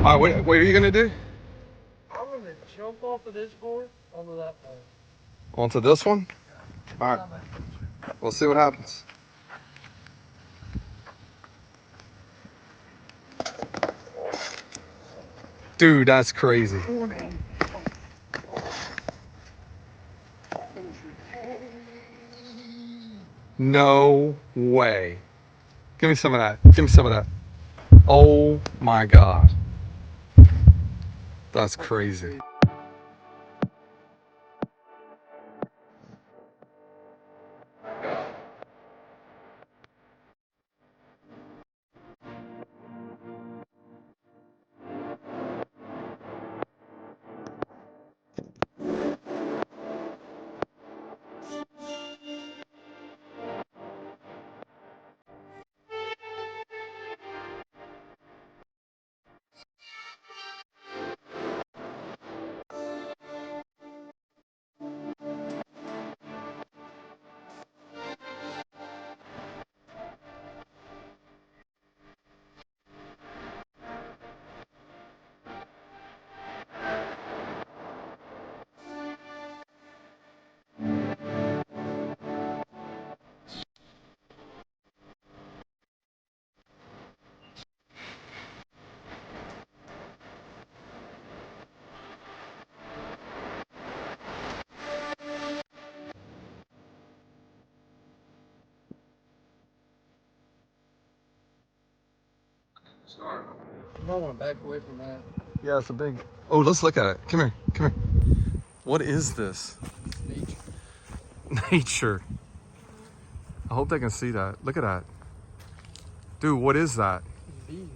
All right, what are you gonna do? I'm gonna jump off of this board onto that board. Onto this one? All right, we'll see what happens. Dude, that's crazy. No way. Give me some of that. Give me some of that. Oh my God. That's crazy. You might want to back away from that. Yeah, it's a big. Oh, let's look at it. Come here. Come here. What is this? Nature. Nature. I hope they can see that. Look at that. Dude, what is that? Bees.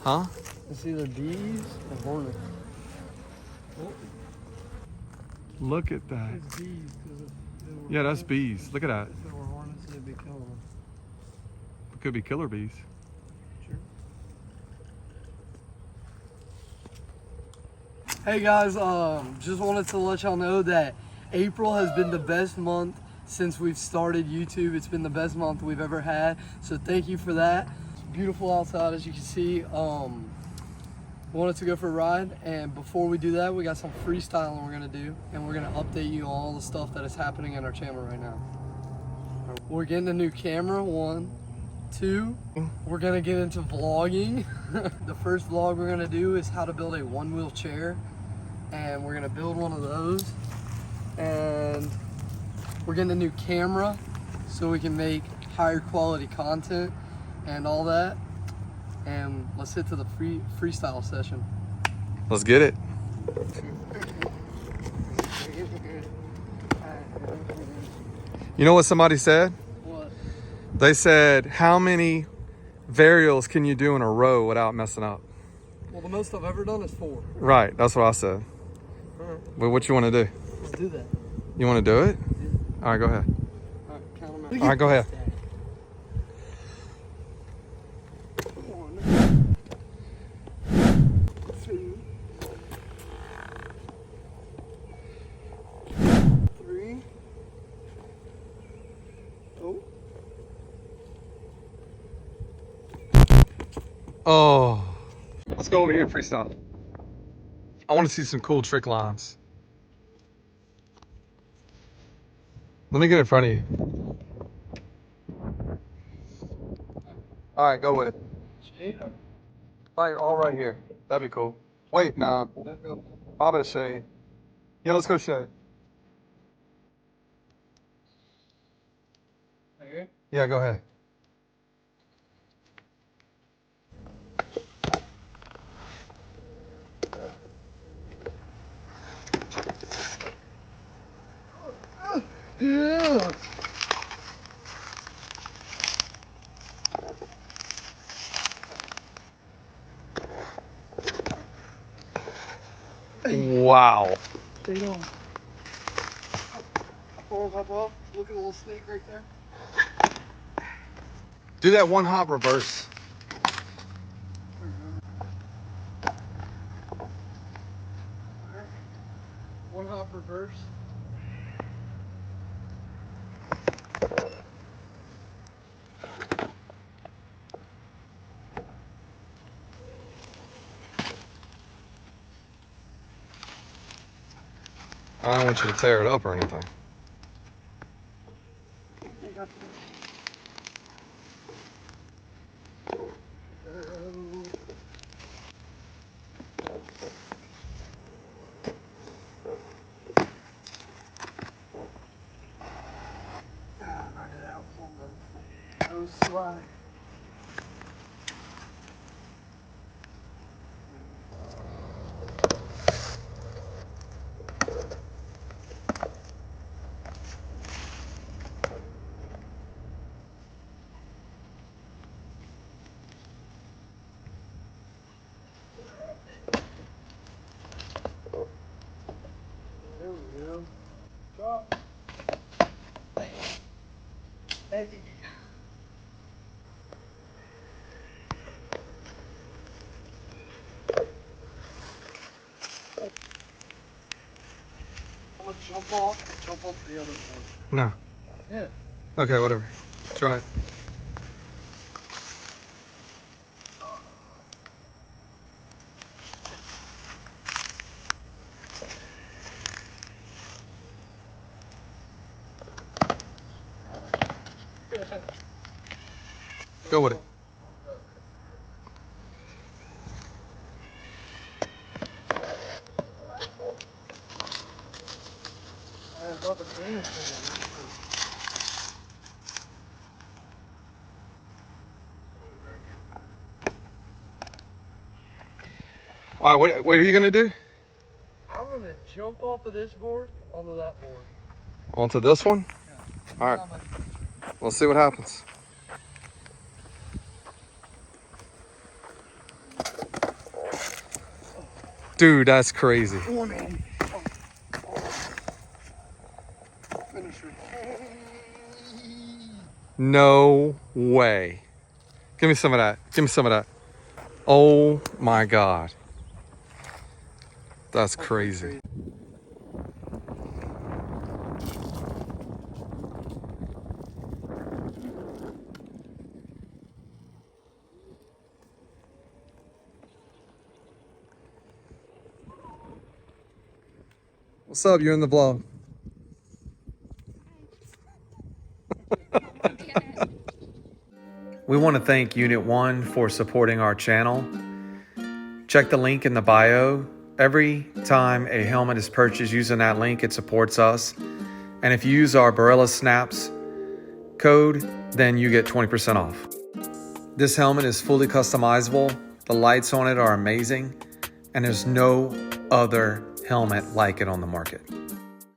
Huh? It's either bees or hornets. Oh. Look at that. It's bees. Yeah, that's bees. Look at that. If there were hornets, they'd be killing them. It could be killer bees. Sure. Hey guys, just wanted to let y'all know that April has been the best month since we've started YouTube. It's been the best month we've ever had, so thank you for that. It's beautiful outside, as you can see. Wanted to go for a ride, and before we do that, we got some freestyling we're gonna do, and we're gonna update you on all the stuff that is happening in our channel right now. We're getting a new camera, 1, 2. We're gonna get into vlogging. The first vlog we're gonna do is how to build a one-wheel chair, and we're gonna build one of those. And we're getting a new camera so we can make higher quality content and all that. And let's hit to the freestyle session. Let's get it. You know what somebody said? What? They said, how many varials can you do in a row without messing up? Well, the most I've ever done is 4. Right, that's what I said. All right. Well, what you want to do? Let's do that. You want to do it? Yeah. All right, go ahead. All right, count them out. All right, go ahead. 1, 2, 3. Oh. Oh. Let's go over here and freestyle. I want to see some cool trick lines. Let me get in front of you. All right, go with it. Right, all right here. That'd be cool. Wait, nah. Bob and Shay. Yeah, let's go Shay. Okay. Yeah, go ahead. Yeah. Wow. Stay on. Hop off. Look at the little snake right there. Do that one hop reverse. One hop reverse. I don't want you to tear it up or anything. Slide. There we go. Drop. Hey. I'm gonna jump off the other one. No. Yeah. Okay, whatever. Try it. Go with it. I thought the thing was All right, what are you gonna do? I'm gonna jump off of this board onto that board. Onto this one? Yeah. All right. We'll see what happens. Dude, that's crazy. Oh, man. Finisher. No way. Give me some of that. Give me some of that. Oh my God. That's crazy. What's up? You're in the vlog. We want to thank Unit 1 for supporting our channel. Check the link in the bio. Every time a helmet is purchased using that link, it supports us. And if you use our Barilla Snaps code, then you get 20% off. This helmet is fully customizable. The lights on it are amazing. And there's no other helmet like it on the market.